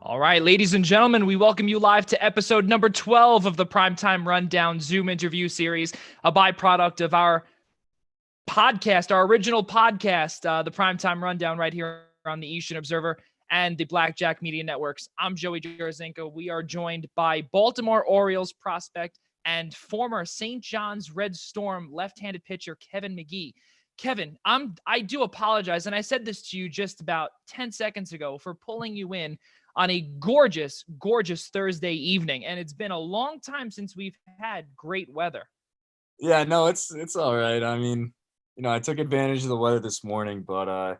All right, ladies and gentlemen, we welcome you live to episode number 12 of the Primetime Rundown Zoom interview series, a byproduct of our podcast, our original podcast, the Primetime Rundown, right here on the Eastern Observer and the Blackjack Media Networks. I'm Joey Jarzynka. We are joined by Baltimore Orioles prospect and former St. John's Red Storm left-handed pitcher Kevin Magee. Kevin, I do apologize, and I said this to you just about 10 seconds ago for pulling you in on a gorgeous, gorgeous Thursday evening, and it's been a long time since we've had great weather. Yeah, no, it's all right. I mean, I took advantage of the weather this morning, but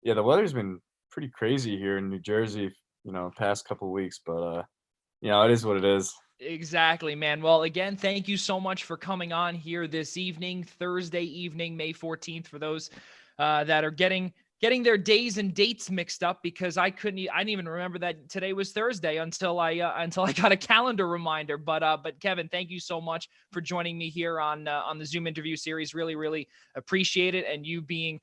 yeah, the weather's been pretty crazy here in New Jersey, past couple weeks, but it is what it is. Exactly, man. Well, again, thank you so much for coming on here this evening, Thursday evening, May 14th, for those that are getting their days and dates mixed up, because I didn't even remember that today was Thursday until I got a calendar reminder. But Kevin, thank you so much for joining me here on the Zoom interview series. Really, really appreciate it. And you being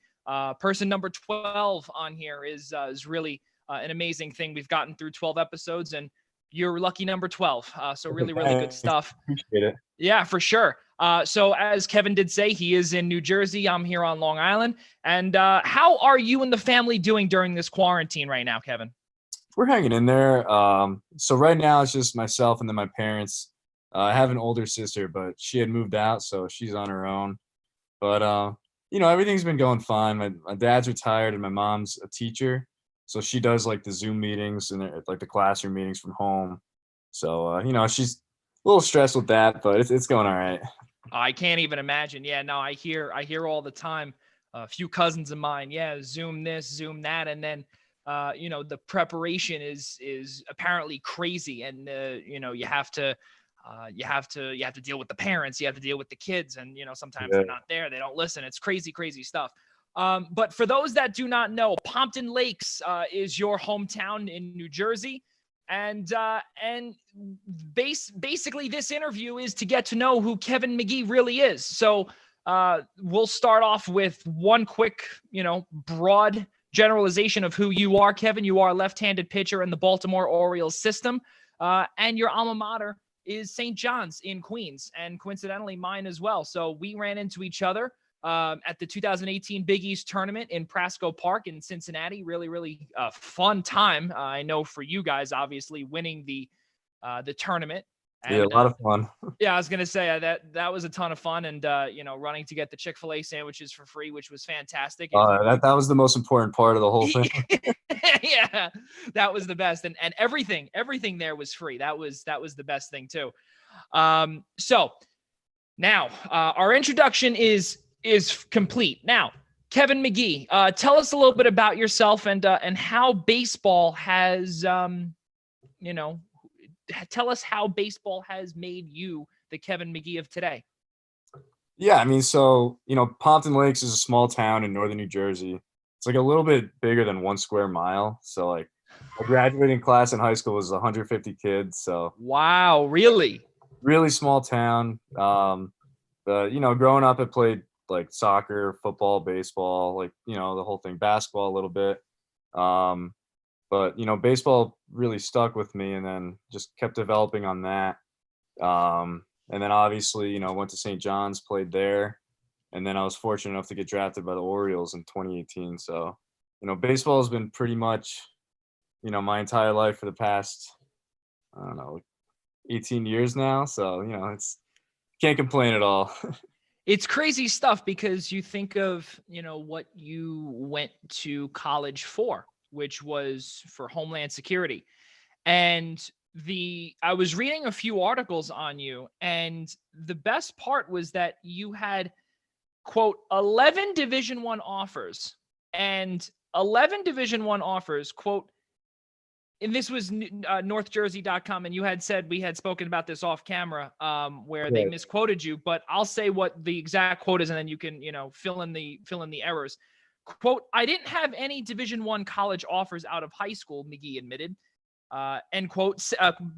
person number 12 on here is really an amazing thing. We've gotten through 12 episodes, and you're lucky number 12. So really, really good stuff. Appreciate it. Yeah, for sure. So as Kevin did say, he is in New Jersey. I'm here on Long Island. And how are you and the family doing during this quarantine right now, Kevin? We're hanging in there. So right now it's just myself and then my parents. I have an older sister, but she had moved out, so she's on her own. But everything's been going fine. My dad's retired and my mom's a teacher. So she does like the Zoom meetings and like the classroom meetings from home. So, she's a little stressed with that, but it's going all right. I can't even imagine. Yeah, no, I hear all the time. A few cousins of mine, yeah, Zoom this, Zoom that, and then the preparation is apparently crazy, and you have to deal with the parents, you have to deal with the kids, and sometimes they're not there, they don't listen. It's crazy stuff. But for those that do not know, Pompton Lakes is your hometown in New Jersey. And basically this interview is to get to know who Kevin Magee really is. So we'll start off with one quick, broad generalization of who you are, Kevin. You are a left-handed pitcher in the Baltimore Orioles system, and your alma mater is St. John's in Queens, and coincidentally mine as well. So we ran into each other at the 2018 Big East tournament in Prasco Park in Cincinnati. Really, really fun time. I know for you guys, obviously winning the tournament. And, yeah, a lot of fun. Yeah, I was gonna say that was a ton of fun, and running to get the Chick-fil-A sandwiches for free, which was fantastic. That was the most important part of the whole thing. Yeah, that was the best, and everything there was free. That was the best thing too. So now our introduction is complete. Now, Kevin Magee, tell us a little bit about yourself and how baseball has tell us how baseball has made you the Kevin Magee of today. Yeah, I mean, so, Pompton Lakes is a small town in northern New Jersey. It's like a little bit bigger than 1 square mile. So like my graduating class in high school was 150 kids. So wow, really? Really small town. But growing up I played like soccer, football, baseball, like, the whole thing, basketball a little bit. But, baseball really stuck with me, and then just kept developing on that. And then obviously, went to St. John's, played there. And then I was fortunate enough to get drafted by the Orioles in 2018. So, baseball has been pretty much, my entire life for the past, 18 years now. So, can't complain at all. It's crazy stuff, because you think of, what you went to college for, which was for Homeland Security. And I was reading a few articles on you, and the best part was that you had, quote, 11 Division I offers, and 11 Division I offers, quote, and this was NorthJersey.com, and you had said, we had spoken about this off camera, where they misquoted you, but I'll say what the exact quote is, and then you can, fill in the errors. Quote, I didn't have any Division I college offers out of high school, Magee admitted. End quote,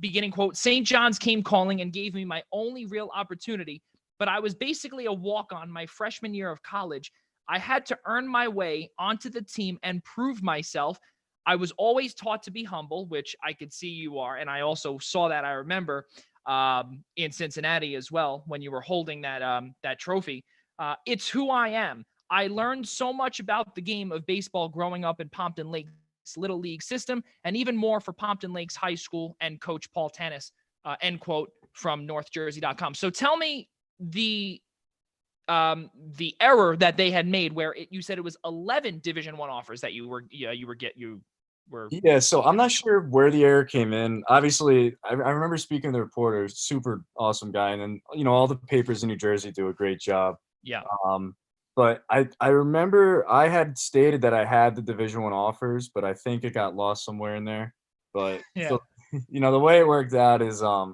beginning quote, St. John's came calling and gave me my only real opportunity, but I was basically a walk-on my freshman year of college. I had to earn my way onto the team and prove myself. I was always taught to be humble, which I could see you are. And I also saw that, I remember, in Cincinnati as well, when you were holding that trophy. It's who I am. I learned so much about the game of baseball growing up in Pompton Lakes Little League system, and even more for Pompton Lakes High School and Coach Paul Tanis, end quote, from NorthJersey.com. So tell me the error that they had made, where you said it was 11 Division I offers that you were Yeah, so I'm not sure where the error came in. Obviously, I remember speaking to the reporter, super awesome guy, and then all the papers in New Jersey do a great job. Yeah. But I remember I had stated that I had the Division I offers, but I think it got lost somewhere in there. But Yeah. so, the way it worked out is I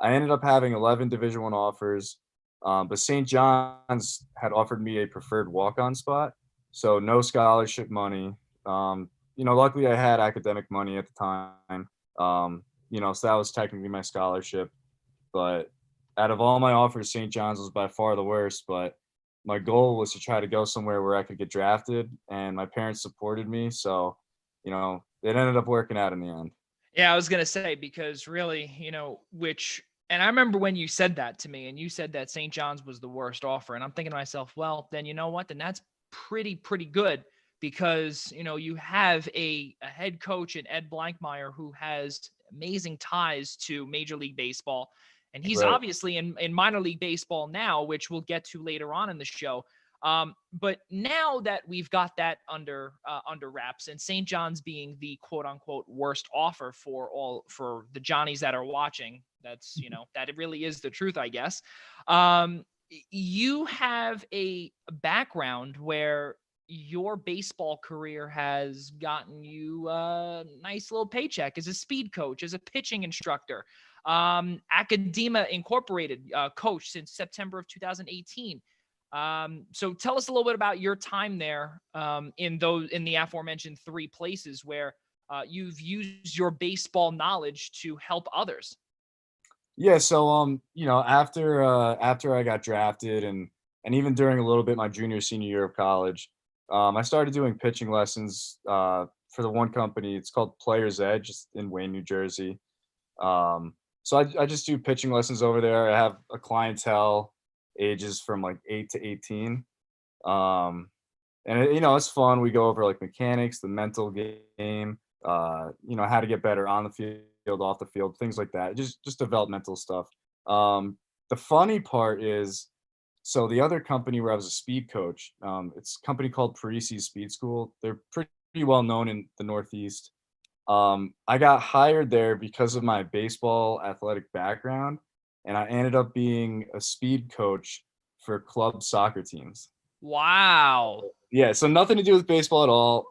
ended up having 11 Division I offers, but St. John's had offered me a preferred walk-on spot, so no scholarship money. Luckily I had academic money at the time, so that was technically my scholarship. But out of all my offers, St. John's was by far the worst. But my goal was to try to go somewhere where I could get drafted, and my parents supported me, so it ended up working out in the end. Yeah, I was gonna say, because really, and I remember when you said that to me, and you said that St. John's was the worst offer, and I'm thinking to myself, well, then you know what? Then that's pretty good, because you have a head coach in Ed Blankmeyer who has amazing ties to Major League Baseball, and he's Right. obviously in minor league baseball now, which we'll get to later on in the show. But now that we've got that under wraps, and St. John's being the quote unquote worst offer for the Johnnies that are watching, that's that it really is the truth, I guess. You have a background where your baseball career has gotten you a nice little paycheck as a speed coach, as a pitching instructor, Academa Incorporated coach since September of 2018. So tell us a little bit about your time there, in the aforementioned three places where you've used your baseball knowledge to help others. Yeah, so after I got drafted, and even during a little bit my junior senior year of college, I started doing pitching lessons for the one company. It's called Player's Edge. It's in Wayne, New Jersey. So I just do pitching lessons over there. I have a clientele ages from like 8 to 18. Um, and it's fun. We go over like mechanics, the mental game, how to get better on the field, off the field, things like that. Just developmental stuff. The funny part is, so the other company where I was a speed coach, it's a company called Parisi's Speed School. They're pretty well known in the Northeast. I got hired there because of my baseball athletic background, and I ended up being a speed coach for club soccer teams. Wow. Yeah, so nothing to do with baseball at all.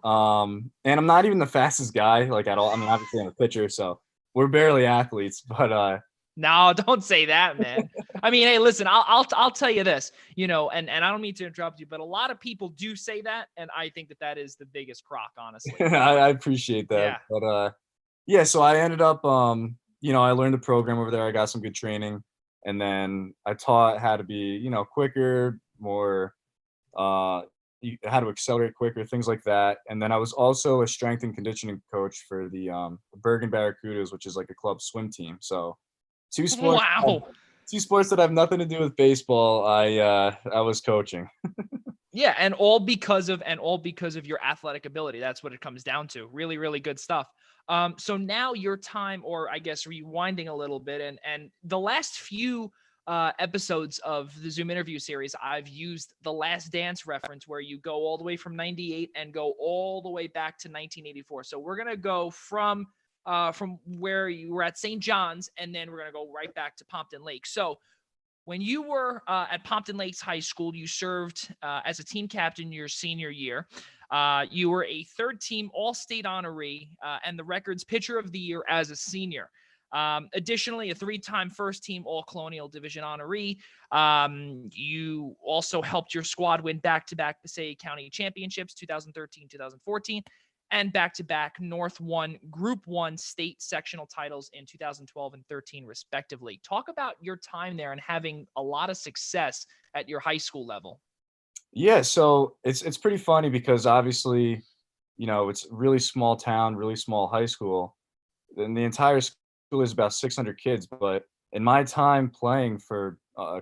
And I'm not even the fastest guy, like, at all. I mean, obviously I'm a pitcher, so we're barely athletes, but No, don't say that, man. I mean, hey, listen, I'll tell you this, and I don't mean to interrupt you, but a lot of people do say that, and I think that is the biggest crock, honestly. I appreciate that. Yeah. But yeah, so I ended up I learned the program over there. I got some good training, and then I taught how to be, quicker, more how to accelerate quicker, things like that. And then I was also a strength and conditioning coach for the Bergen Barracudas, which is like a club swim team. So two sports Wow. two sports that have nothing to do with baseball. I was coaching. Yeah, and all because of your athletic ability. That's what it comes down to. Really, really good stuff. So now your time, or I guess rewinding a little bit, and the last few episodes of the Zoom interview series, I've used the Last Dance reference, where you go all the way from '98 and go all the way back to 1984. So we're gonna go from where you were at St. John's, and then we're gonna go right back to Pompton Lake. So when you were at Pompton Lakes High School, you served as a team captain your senior year. You were a third-team All-State honoree and the Records Pitcher of the Year as a senior. Additionally, a three-time first-team All-Colonial Division honoree. You also helped your squad win back-to-back Passaic County championships, 2013, 2014, and back-to-back North 1 Group 1 state sectional titles in 2012 and 13, respectively. Talk about your time there and having a lot of success at your high school level. Yeah, so it's pretty funny because obviously it's really small town, really small high school. And the entire school is about 600 kids. But in my time playing for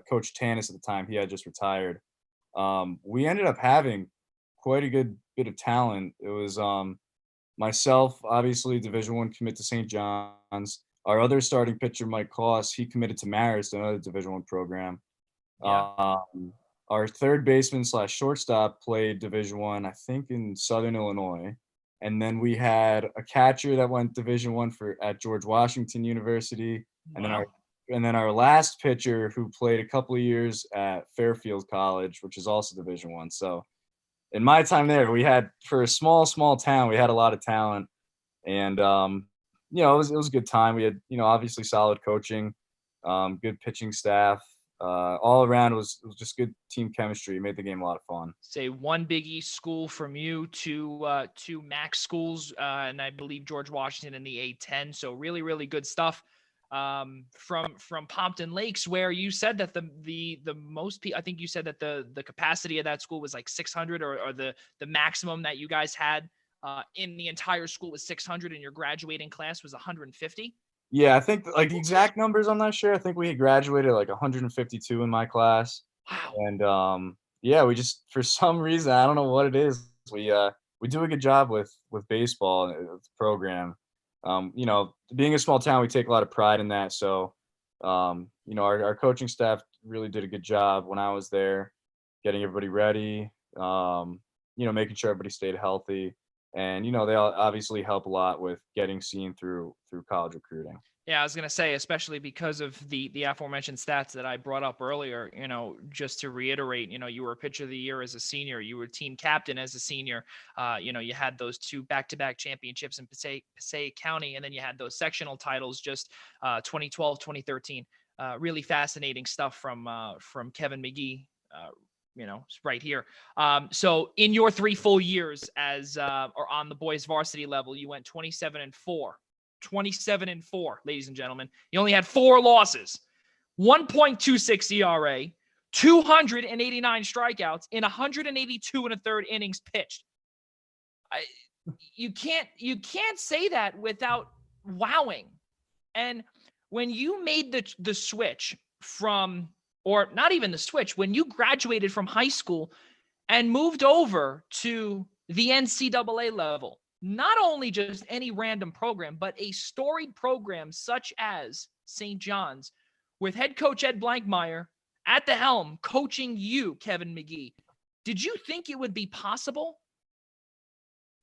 Coach Tanis at the time, he had just retired. We ended up having quite a good bit of talent. It was myself, obviously, Division One commit to St. John's. Our other starting pitcher, Mike Koss, he committed to Marist, another Division One program. Yeah. Um, our third baseman slash shortstop played Division One, I think, in Southern Illinois. And then we had a catcher that went Division One for at George Washington University, and then our Wow. and then our last pitcher who played a couple of years at Fairfield College, which is also Division One. So in my time there, we had for a small town, we had a lot of talent, and it was a good time. We had obviously solid coaching, good pitching staff. All around was just good team chemistry. It made the game a lot of fun. Say one Big East school from you to two MAC schools, and I believe George Washington in the A10. So really, really good stuff. From Pompton Lakes, where you said that the most I think you said that the capacity of that school was like 600, or the maximum that you guys had in the entire school was 600, and your graduating class was 150. Yeah, I think like the exact numbers, I'm not sure. I think we had graduated like 152 in my class, Wow. and yeah, we just for some reason I don't know what it is. We do a good job with baseball the program. Being a small town, we take a lot of pride in that. So, our coaching staff really did a good job when I was there, getting everybody ready. Making sure everybody stayed healthy, and they obviously help a lot with getting seen through college recruiting. Yeah, I was gonna say, especially because of the aforementioned stats that I brought up earlier. Just to reiterate, you were pitcher of the year as a senior, you were team captain as a senior. You had those two back-to-back championships in Passaic County, and then you had those sectional titles just 2012, 2013. Really fascinating stuff from Kevin Magee. Right here. So in your 3 full years as or on the boys varsity level, you went 27-4. 27-4, ladies and gentlemen. You only had 4 losses, 1.26 ERA, 289 strikeouts in 182 and a third innings pitched. You can't say that without wowing. And when you made the switch from, or not even the switch, when you graduated from high school and moved over to the NCAA level, not only just any random program, but a storied program such as St. John's, with head coach Ed Blankmeyer at the helm, coaching you, Kevin Magee. Did you think it would be possible?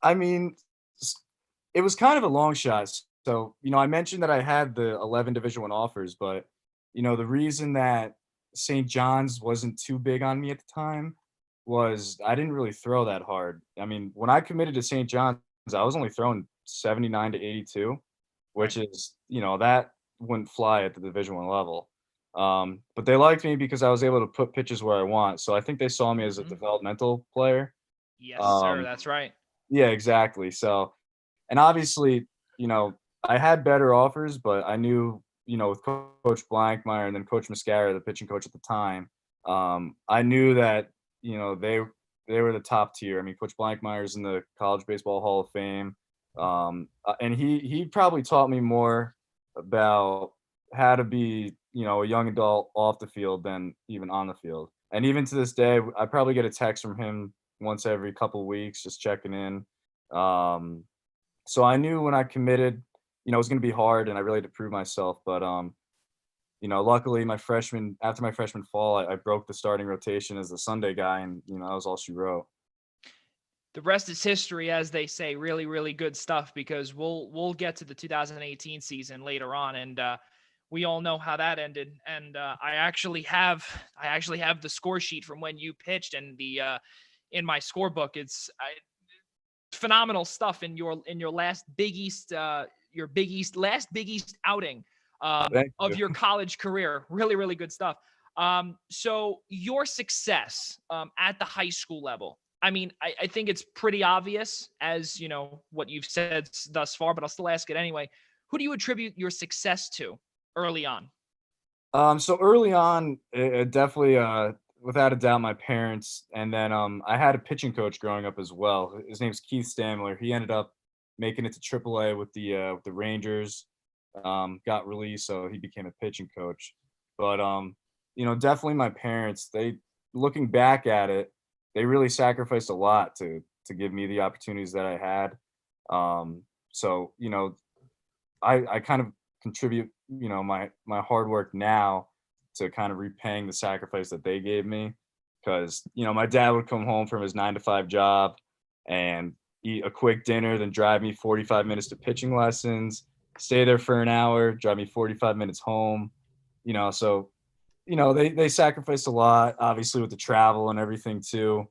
I mean, it was kind of a long shot. So, I mentioned that I had the 11 Division One offers, but the reason that St. John's wasn't too big on me at the time was I didn't really throw that hard. I mean, when I committed to St. John's, I was only throwing 79 to 82, Right. which is, that wouldn't fly at the Division One level. But they liked me because I was able to put pitches where I want. So I think they saw me as a Mm-hmm. developmental player. Yes, sir. Um, That's right. yeah, exactly. So, and obviously, I had better offers, but I knew, with Coach Blankmeyer and then Coach Mascara, the pitching coach at the time, I knew that, they were the top tier. I mean, Coach Blankmeyer's in the College Baseball Hall of Fame. And he probably taught me more about how to be, a young adult off the field than even on the field. And even to this day, I probably get a text from him once every couple weeks, just checking in. Um, so I knew when I committed, it was going to be hard, and I really had to prove myself. But luckily, after my freshman fall, I broke the starting rotation as the Sunday guy, and that was all she wrote. The rest is history, as they say. Really, really good stuff, because we'll get to the 2018 season later on, and we all know how that ended. And I actually have the score sheet from when you pitched, and the in my scorebook, it's phenomenal stuff in your last Big East last Big East outing Thank of you. your college career. Really, really good stuff. So your success at the high school level. I mean, I think it's pretty obvious, as what you've said thus far, but I'll still ask it anyway. Who do you attribute your success to early on? So early on, it definitely without a doubt my parents, and then I had a pitching coach growing up as well. His name's Keith Stamler. He ended up making it to AAA with the Rangers. Got released, so he became a pitching coach. But definitely my parents. They looking back at it, they really sacrificed a lot to give me the opportunities that I had. So I kind of contribute my hard work now to kind of repaying the sacrifice that they gave me, because my dad would come home from his 9 to 5 job and eat a quick dinner, then drive me 45 minutes to pitching lessons, stay there for an hour, drive me 45 minutes home. So they sacrificed a lot, obviously, with the travel and everything too.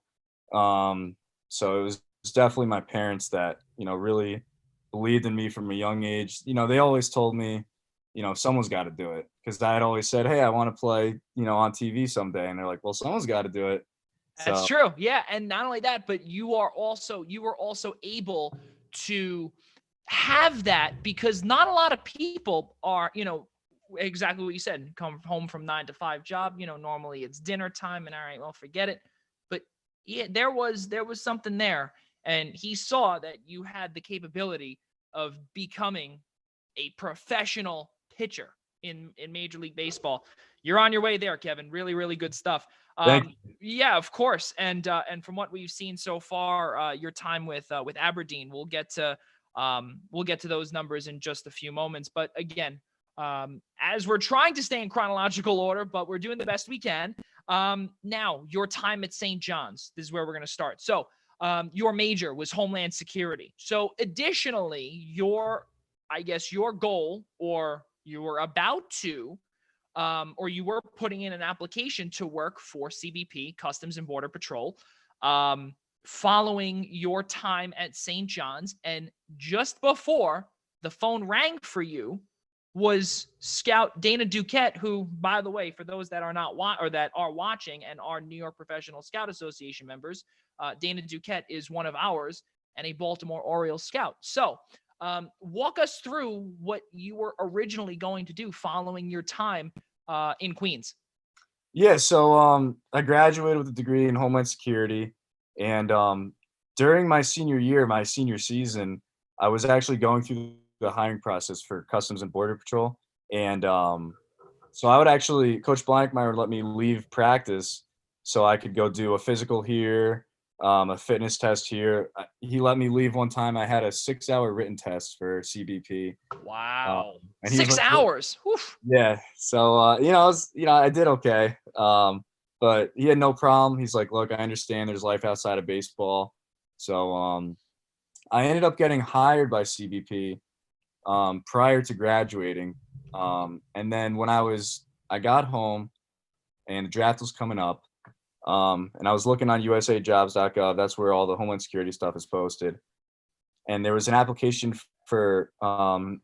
So it was definitely my parents that really believed in me from a young age. They always told me, someone's got to do it, because I had always said, hey, I want to play on TV someday, and they're like, well, someone's got to do it. That's So true. Yeah. And not only that, but you were also able to have that, because not a lot of people are, exactly what you said, come home from 9 to 5 job. Normally it's dinner time and all right, well, forget it. But yeah, there was something there. And he saw that you had the capability of becoming a professional pitcher in Major League Baseball. You're on your way there, Kevin. Really, really good stuff. thank Yeah, of course. And from what we've seen so far, your time with Aberdeen, we'll get to those numbers in just a few moments. But again, as we're trying to stay in chronological order, but we're doing the best we can. Now, your time at St. John's, this is where we're going to start. So, your major was Homeland Security. So, additionally, I guess your goal, or you were about to, or you were putting in an application to work for CBP, Customs and Border Patrol, following your time at St. John's. And just before the phone rang for you was Scout Dana Duquette, who, by the way, for those that are not or that are watching and are New York Professional Scout Association members, Dana Duquette is one of ours and a Baltimore Orioles scout. So, walk us through what you were originally going to do following your time in Queens. Yeah, so I graduated with a degree in Homeland Security, and during my senior year, my senior season, I was actually going through the hiring process for Customs and Border Patrol, and so I would actually, Coach Blankmeyer would let me leave practice so I could go do a physical here, a fitness test here. He let me leave one time. I had a 6-hour written test for CBP, Wow. and he was Six like, "Look," hours. Oof. yeah. So I did okay. But he had no problem. He's like, look, I understand there's life outside of baseball. So I ended up getting hired by CBP prior to graduating. And then when I got home and the draft was coming up, and I was looking on usajobs.gov. That's where all the Homeland Security stuff is posted. And there was an application for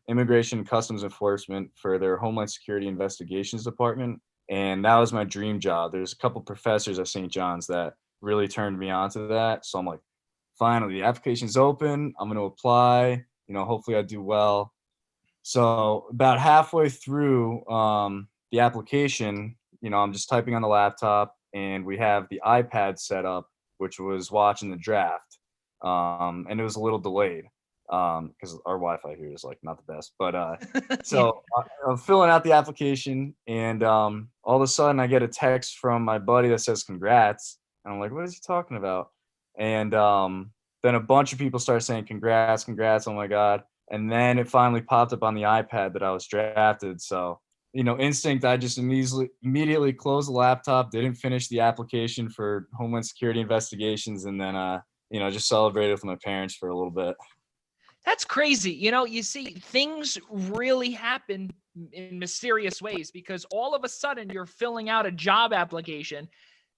Immigration and Customs Enforcement for their Homeland Security Investigations Department. And that was my dream job. There's a couple professors at St. John's that really turned me on to that. So I'm like, finally, the application's open. I'm going to apply. Hopefully I do well. So about halfway through the application, I'm just typing on the laptop, and we have the iPad set up, which was watching the draft. And it was a little delayed because our Wi-Fi here is like not the best. But Yeah. I'm filling out the application, and all of a sudden I get a text from my buddy that says congrats, and I'm like, what is he talking about? And then a bunch of people start saying congrats, oh my god. And then it finally popped up on the iPad that I was drafted. So instinct, I just immediately closed the laptop, didn't finish the application for Homeland Security investigations, and then just celebrated with my parents for a little bit. That's crazy. You see, things really happen in mysterious ways, because all of a sudden you're filling out a job application,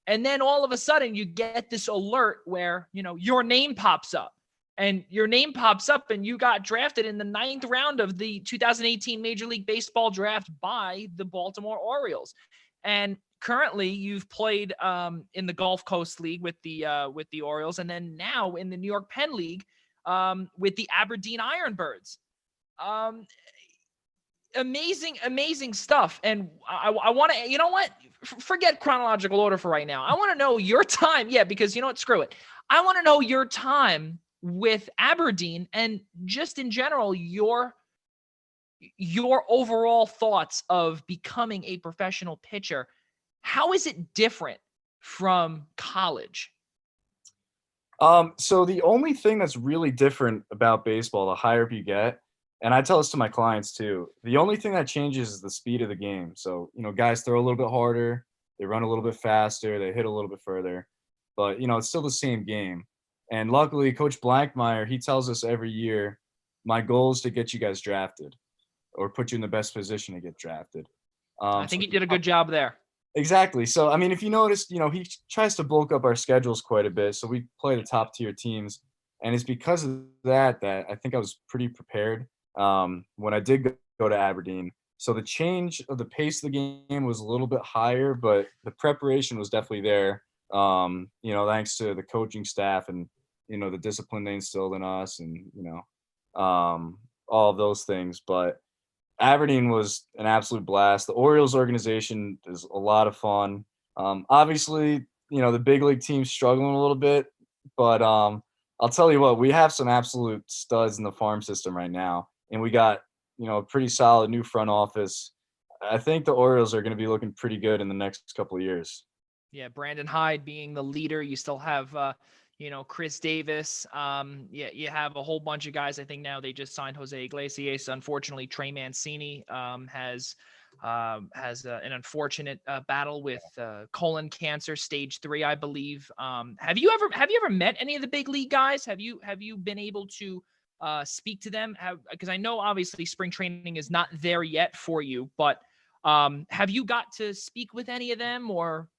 and then all of a sudden you get this alert where, your name pops up. And your name pops up, and you got drafted in the 9th round of the 2018 Major League Baseball draft by the Baltimore Orioles. And currently, you've played in the Gulf Coast League with the Orioles, and then now in the New York Penn League with the Aberdeen Ironbirds. amazing stuff. And I want to, you know what? Forget chronological order for right now. I want to know your time. Yeah, because you know what? Screw it. I want to know your time with Aberdeen and just in general, your overall thoughts of becoming a professional pitcher. How is it different from college? So the only thing that's really different about baseball, the higher up you get, and I tell this to my clients too, the only thing that changes is the speed of the game. So, guys throw a little bit harder, they run a little bit faster, they hit a little bit further, but it's still the same game. And luckily, Coach Blankmeyer, he tells us every year, my goal is to get you guys drafted or put you in the best position to get drafted. I So think he did a good job there. exactly. So, I mean, if you noticed, he tries to bulk up our schedules quite a bit. So we play the top tier teams. And it's because of that I think I was pretty prepared when I did go to Aberdeen. So the change of the pace of the game was a little bit higher, but the preparation was definitely there. Thanks to the coaching staff and, the discipline they instilled in us and, all of those things. But Aberdeen was an absolute blast. The Orioles organization is a lot of fun. Obviously, the big league team's struggling a little bit, but I'll tell you what, we have some absolute studs in the farm system right now, and we got a pretty solid new front office. I think the Orioles are going to be looking pretty good in the next couple of years. Yeah, Brandon Hyde being the leader. You still have, Chris Davis. You have a whole bunch of guys. I think now they just signed Jose Iglesias. Unfortunately, Trey Mancini has an unfortunate battle with colon cancer, stage 3, I believe. Have you ever met any of the big league guys? Have you been able to speak to them? Because I know obviously spring training is not there yet for you, but have you got to speak with any of them or?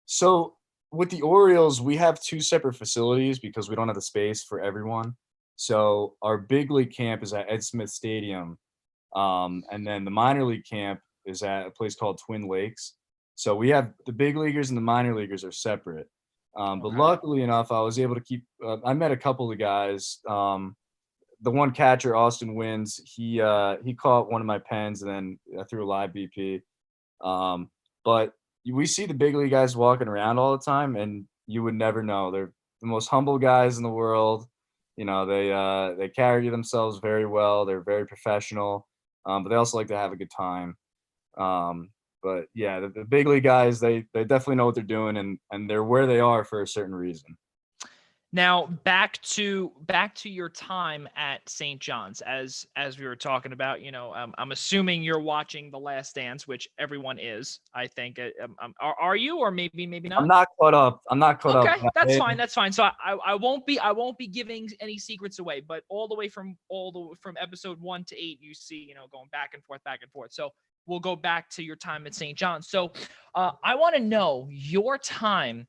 So with the Orioles, we have two separate facilities because we don't have the space for everyone. So our big league camp is at Ed Smith Stadium, and then the minor league camp is at a place called Twin Lakes. So we have the big leaguers and the minor leaguers are separate. But Okay. luckily enough, I was able to keep. I met a couple of guys. The one catcher, Austin Wins, he caught one of my pens and then I threw a live BP. But we see the big league guys walking around all the time, and you would never know. They're the most humble guys in the world. They carry themselves very well. They're very professional, but they also like to have a good time. But yeah, the big league guys, they definitely know what they're doing, and they're where they are for a certain reason. Now back to your time at St. John's, as we were talking about. I'm assuming you're watching The Last Dance, which everyone is. I think. Are you, or maybe I'm not? not caught up. I'm not caught up. Okay, that's fine. That's fine. So I won't be giving any secrets away. But all the way from episode 1 to 8, you see, going back and forth, back and forth. So we'll go back to your time at St. John's. So I want to know your time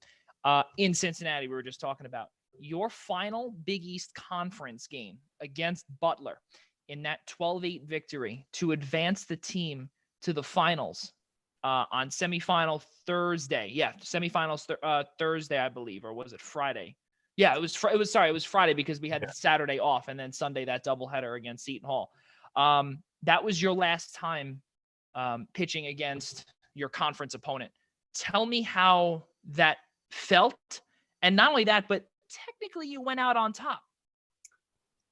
in Cincinnati. We were just talking about your final Big East Conference game against Butler in that 12-8 victory to advance the team to the finals on semifinal Thursday. Yeah, semifinals Thursday, I believe, or was it Friday? Yeah, it was Friday because we had Saturday off and then Sunday that doubleheader against Seton Hall. That was your last time pitching against your conference opponent. Tell me how that felt, and not only that, but technically you went out on top.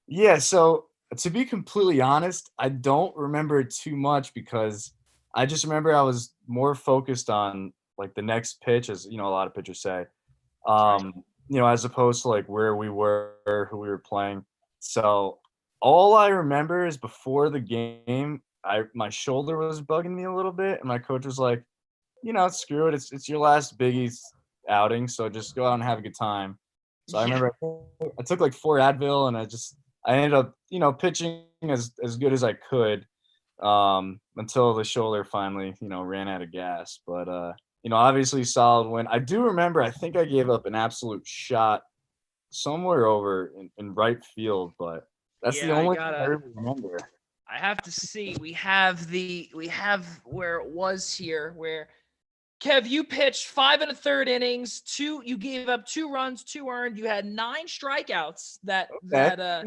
Yeah, so to be completely honest, I don't remember it too much because I just remember I was more focused on like the next pitch, as a lot of pitchers say, Right. as opposed to like where we were, who we were playing. So all I remember is before the game, my shoulder was bugging me a little bit, and my coach was like, screw it, it's your last Big East outing, so just go out and have a good time. So I Yeah. remember I took like 4 Advil, and I ended up, pitching as good as I could until the shoulder finally, ran out of gas. But obviously solid win. I do remember I think I gave up an absolute shot somewhere over in right field, but that's the Yeah, I only thing I gotta. really remember. I have to see. We have where it was here. Where Kev, you pitched 5 1/3 innings. You gave up 2 runs, 2 earned. You had 9 strikeouts. Okay.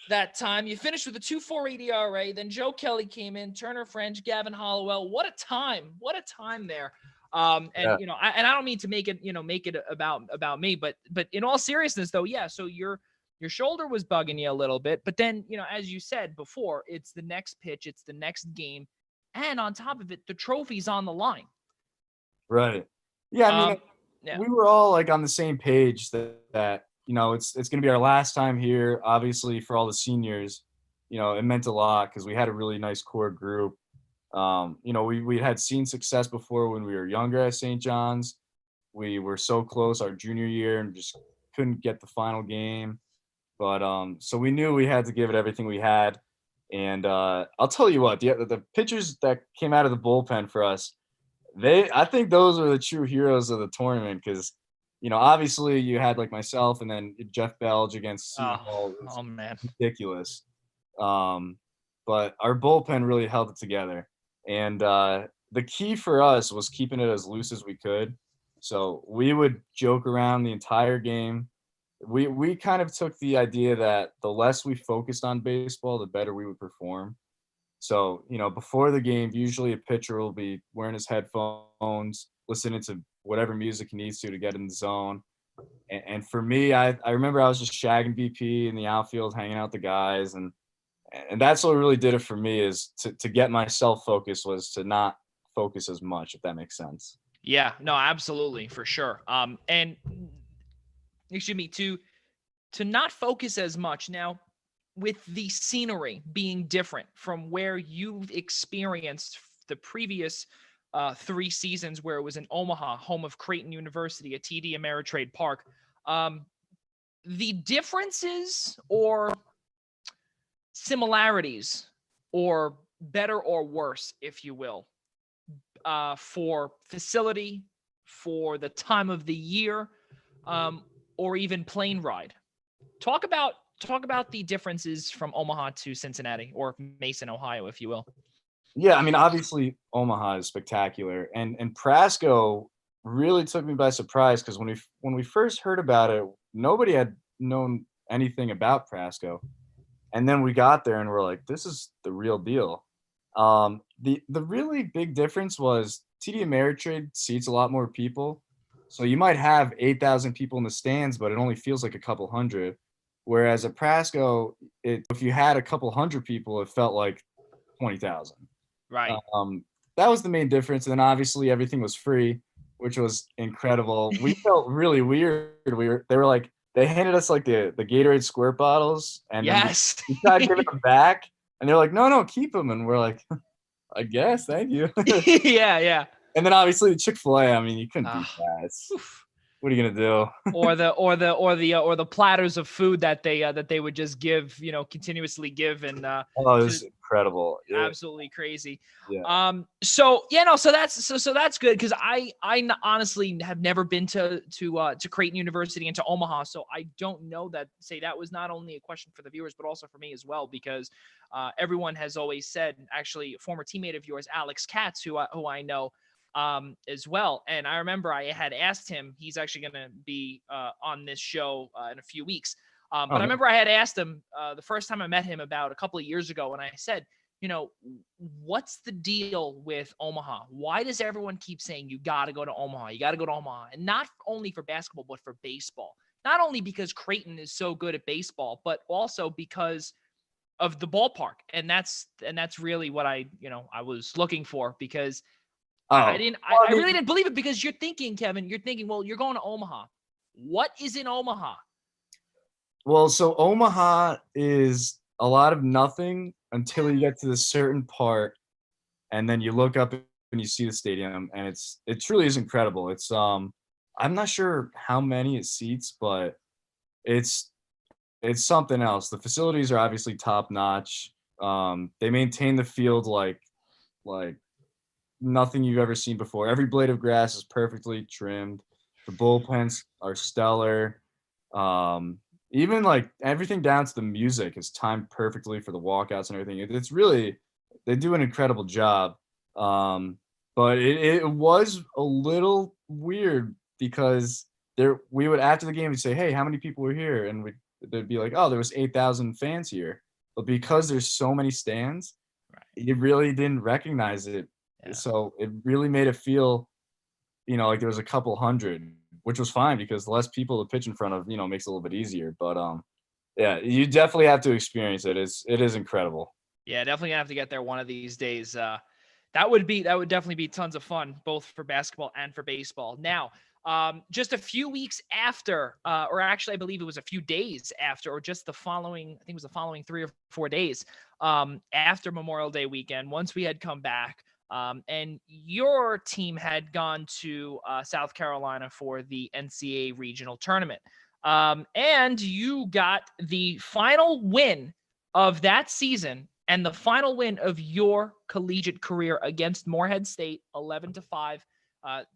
that time. You finished with a 2.48 ERA. Then Joe Kelly came in, Turner French, Gavin Hollowell. What a time! What a time there. And Yeah. I don't mean to make it about me, but in all seriousness though, yeah. So your shoulder was bugging you a little bit, but then as you said before, it's the next pitch, it's the next game, and on top of it, the trophy's on the line. Right. Yeah, I mean, Yeah. we were all like on the same page that it's going to be our last time here. Obviously, for all the seniors, it meant a lot because we had a really nice core group. We had seen success before when we were younger at St. John's. We were so close our junior year and just couldn't get the final game. But so we knew we had to give it everything we had. And I'll tell you what, the pitchers that came out of the bullpen for us, I think those are the true heroes of the tournament because, obviously you had like myself and then Jeff Belge against Seton Hall. It was Man. ridiculous. But our bullpen really held it together. And the key for us was keeping it as loose as we could. So we would joke around the entire game. We kind of took the idea that the less we focused on baseball, the better we would perform. So, before the game, usually a pitcher will be wearing his headphones, listening to whatever music he needs to get in the zone. And for me, I remember I was just shagging BP in the outfield, hanging out with the guys. And that's what really did it for me is to get myself focused was to not focus as much, if that makes sense. Yeah, no, absolutely, for sure. And excuse me, to not focus as much. Now, with the scenery being different from where you've experienced the previous 3 seasons where it was in Omaha, home of Creighton University at TD Ameritrade Park, the differences or similarities, or better or worse, if you will, for facility, for the time of the year, or even plane ride. Talk about the differences from Omaha to Cincinnati, or Mason, Ohio, if you will. Yeah, I mean, obviously Omaha is spectacular, and Prasco really took me by surprise because when we first heard about it, nobody had known anything about Prasco, and then we got there and we're like, this is the real deal. The really big difference was TD Ameritrade seats a lot more people, so you might have 8,000 people in the stands, but it only feels like a couple hundred. Whereas at Prasco, if you had a couple hundred people, it felt like 20,000. Right. That was the main difference. And then obviously everything was free, which was incredible. We felt really weird. They handed us like the Gatorade squirt bottles, and yes, we tried giving them back, and they're like, no, keep them. And we're like, I guess, thank you. yeah. And then obviously the Chick-fil-A, I mean, you couldn't beat that. What are you gonna do? or the platters of food that they would just give, continuously give, and it was incredible. Absolutely crazy. Yeah. So that's good because I honestly have never been to Creighton University and to Omaha, so I don't know that. That was not only a question for the viewers but also for me as well, because everyone has always said, actually, a former teammate of yours, Alex Katz, who I know as well. And I remember I had asked him, he's actually going to be on this show in a few weeks. But I remember I had asked him the first time I met him about a couple of years ago, and I said, what's the deal with Omaha? Why does everyone keep saying you got to go to Omaha? You got to go to Omaha. And not only for basketball, but for baseball. Not only because Creighton is so good at baseball, but also because of the ballpark. And that's really what I was looking for, because I really didn't believe it, because you're thinking, Kevin, well, you're going to Omaha. What is in Omaha? Well, so Omaha is a lot of nothing until you get to this certain part, and then you look up and you see the stadium, and it truly is incredible. It's I'm not sure how many it seats, but it's something else. The facilities are obviously top notch. They maintain the field like nothing you've ever seen before. Every blade of grass is perfectly trimmed. The bullpens are stellar. Even like everything down to the music is timed perfectly for the walkouts and everything. It's really, they do an incredible job. But it was a little weird because we would, after the game, we'd say, hey, how many people were here? And they'd be like, oh, there was 8,000 fans here. But because there's so many stands, Right. you really didn't recognize it. Yeah. So it really made it feel, like there was a couple hundred, which was fine because the less people to pitch in front of, makes it a little bit easier. But yeah, you definitely have to experience it. It is incredible. Yeah, definitely gonna have to get there one of these days. That would definitely be tons of fun, both for basketball and for baseball. Now, just a few weeks after, or actually, I believe it was a few days after, or just the following, I think it was the following 3 or 4 days after Memorial Day weekend. Once we had come back, and your team had gone to South Carolina for the NCAA regional tournament, and you got the final win of that season and the final win of your collegiate career against Morehead State, 11-5.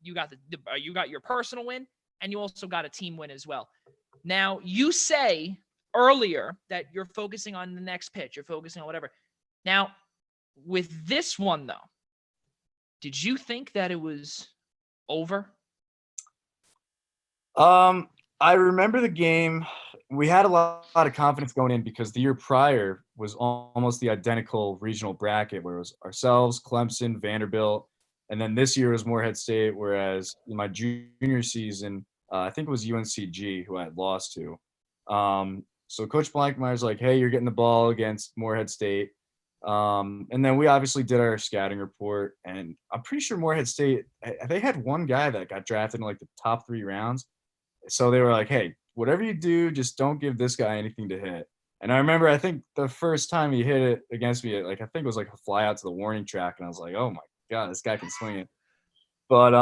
You got your personal win, and you also got a team win as well. Now, you say earlier that you're focusing on the next pitch, you're focusing on whatever. Now, with this one though, did you think that it was over? I remember the game. We had a lot of confidence going in because the year prior was almost the identical regional bracket where it was ourselves, Clemson, Vanderbilt, and then this year was Morehead State. Whereas in my junior season, I think it was UNCG who I had lost to. So Coach Blankmeyer's like, "Hey, you're getting the ball against Morehead State." And then we obviously did our scouting report, and I'm pretty sure Morehead State, they had one guy that got drafted in like the top 3 rounds. So they were like, "Hey, whatever you do, just don't give this guy anything to hit." And I remember, I think the first time he hit it against me, like I think it was like a fly out to the warning track, and I was like, "Oh my god, this guy can swing it." But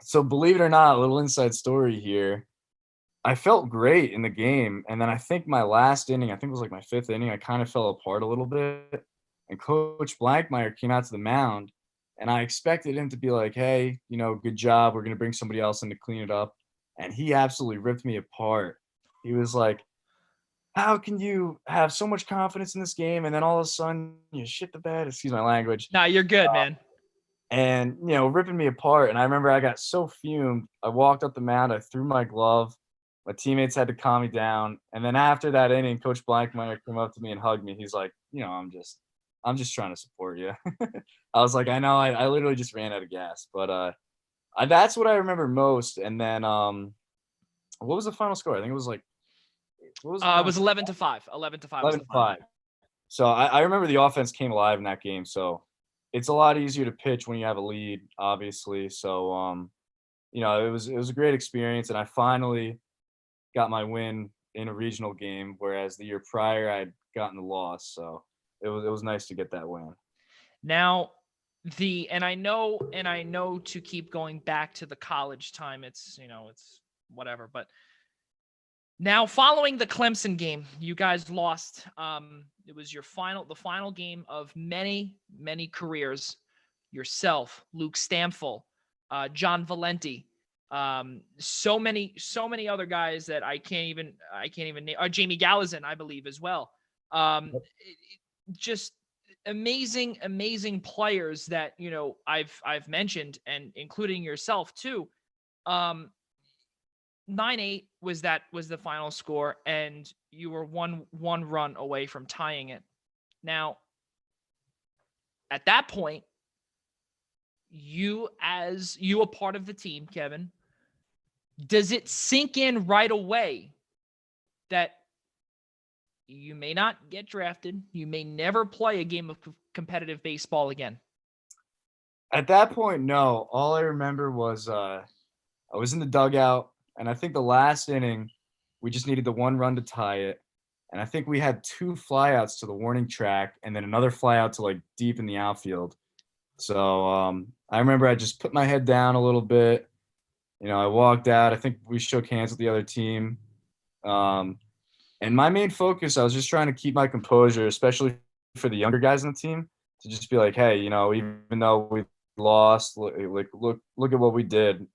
so believe it or not, a little inside story here. I felt great in the game, and then I think my last inning, I think it was like my fifth inning, I kind of fell apart a little bit. And Coach Blankmeyer came out to the mound, and I expected him to be like, "Hey, good job. We're gonna bring somebody else in to clean it up." And he absolutely ripped me apart. He was like, "How can you have so much confidence in this game, and then all of a sudden you shit the bed?" Excuse my language. Nah, you're good, man. And ripping me apart. And I remember I got so fumed. I walked up the mound. I threw my glove. My teammates had to calm me down. And then after that inning, Coach Blankmeyer came up to me and hugged me. He's like, I'm just trying to support you. I was like, I know, I literally just ran out of gas. But that's what I remember most. And then what was the final score? I think it was like, what was the It final was score? 11-5. 11-5 was 11 the to final. 5. So I remember the offense came alive in that game. So it's a lot easier to pitch when you have a lead, obviously. So it was a great experience, and I finally got my win in a regional game, whereas the year prior I'd gotten the loss. So it was nice to get that win. Now, and I know to keep going back to the college time, it's whatever, but now following the Clemson game, you guys lost. It was the final game of many, many careers. Yourself, Luke Stamfel, John Valenti, so many other guys that I can't even name. Jamie Gallazin, I believe, as well. Just amazing, amazing players that I've mentioned, and including yourself too. 9-8 was the final score, and you were one run away from tying it. Now, at that point, you a part of the team, Kevin, does it sink in right away that you may not get drafted, you may never play a game of competitive baseball again? At that point, no. All I remember was I was in the dugout, and I think the last inning, we just needed the one run to tie it. And I think we had two flyouts to the warning track, and then another flyout to like deep in the outfield. So I remember I just put my head down a little bit. I walked out. I think we shook hands with the other team. Um, and my main focus, I was just trying to keep my composure, especially for the younger guys on the team, to just be like, hey, even though we lost, look at what we did.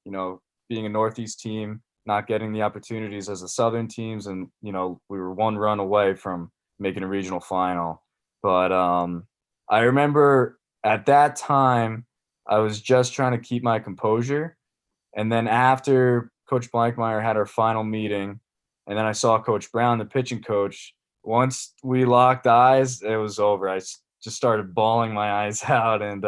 Being a Northeast team, not getting the opportunities as the Southern teams, and we were one run away from making a regional final. But I remember at that time, I was just trying to keep my composure. And then after Coach Blankmeyer had our final meeting, And then I saw Coach Brown, the pitching coach. Once we locked eyes, it was over. Just started bawling my eyes out. And,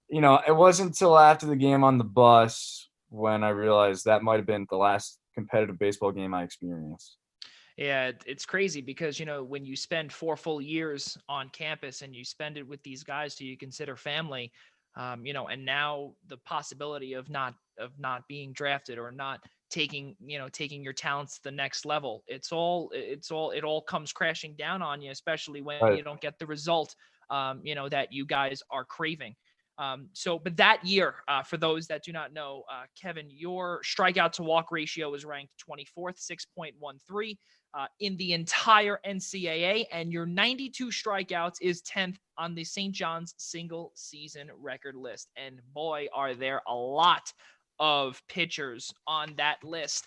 it wasn't until after the game on the bus when I realized that might have been the last competitive baseball game I experienced. Yeah, it's crazy because, when you spend 4 full years on campus and you spend it with these guys who you consider family, and now the possibility of not being drafted or not taking your talents to the next level, it all comes crashing down on you, especially when Right. you don't get the result, that you guys are craving. But that year, for those that do not know, Kevin, your strikeout to walk ratio was ranked 24th, 6.13 in the entire NCAA, and your 92 strikeouts is 10th on the St. John's single season record list. And boy, are there a lot of pitchers on that list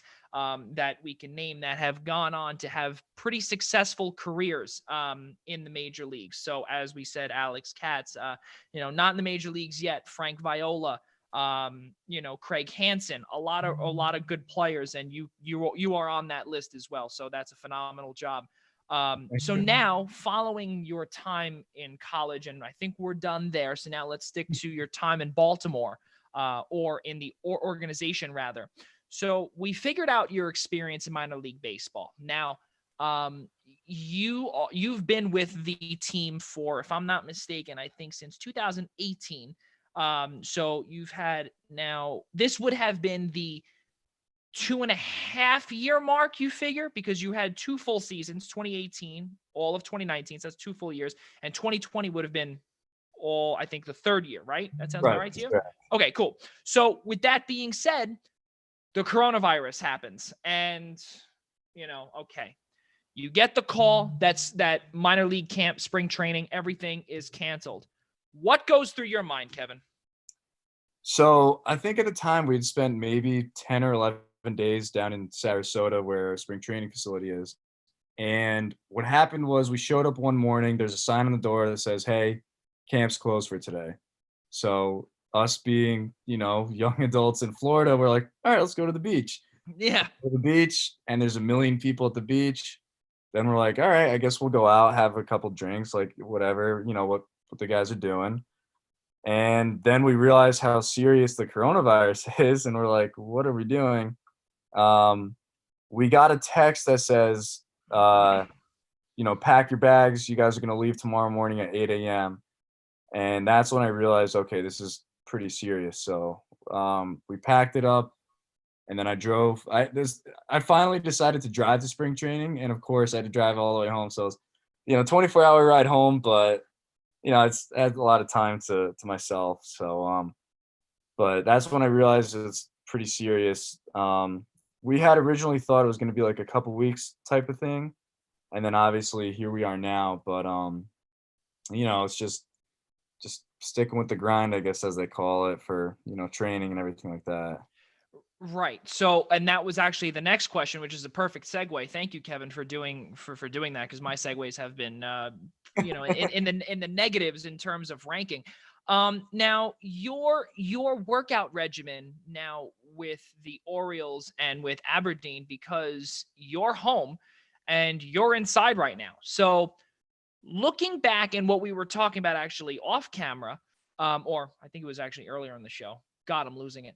that we can name that have gone on to have pretty successful careers in the major leagues. So as we said, Alex Katz, not in the major leagues yet. Frank Viola, Craig Hansen, a lot of good players, and you are on that list as well. So that's a phenomenal job. So now, following your time in college, and I think we're done there. So now let's stick to your time in Baltimore, or in the organization rather. So we figured out your experience in minor league baseball. Now, you've been with the team for, if I'm not mistaken, I think since 2018. So you've had, now this would have been the 2.5 year mark, you figure, because you had 2 full seasons, 2018, all of 2019. So that's 2 full years, and 2020 would have been all, I think, the 3rd year, right? That sounds about right to you? Right. Okay, cool. So with that being said, the coronavirus happens, and okay, you get the call that minor league camp, spring training, everything is canceled. What goes through your mind, Kevin? So I think at the time we'd spent maybe 10 or 11 days down in Sarasota where our spring training facility is. And what happened was we showed up one morning. There's a sign on the door that says, "Hey, camp's closed for today." So us being, young adults in Florida, we're like, all right, let's go to the beach. Yeah. Go to the beach, and there's a million people at the beach. Then we're like, all right, I guess we'll go out, have a couple drinks, like whatever, what the guys are doing. And then we realize how serious the coronavirus is, and we're like, what are we doing? Um, we got a text that says, pack your bags. You guys are going to leave tomorrow morning at 8 a.m. And that's when I realized, okay, this is pretty serious. So we packed it up, and then I drove. I finally decided to drive to spring training, and of course I had to drive all the way home. So it was, 24-hour ride I had a lot of time to myself. So but that's when I realized it's pretty serious. We had originally thought it was going to be like a couple weeks type of thing, and then obviously here we are now. But it's just sticking with the grind, I guess, as they call it, for training and everything like that. Right. So, and that was actually the next question, which is a perfect segue. Thank you, Kevin, for doing that, because my segues have been, in the negatives in terms of ranking. Now your workout regimen now with the Orioles and with Aberdeen, because you're home and you're inside right now. So, looking back and what we were talking about actually off camera, or I think it was actually earlier in the show. God, I'm losing it.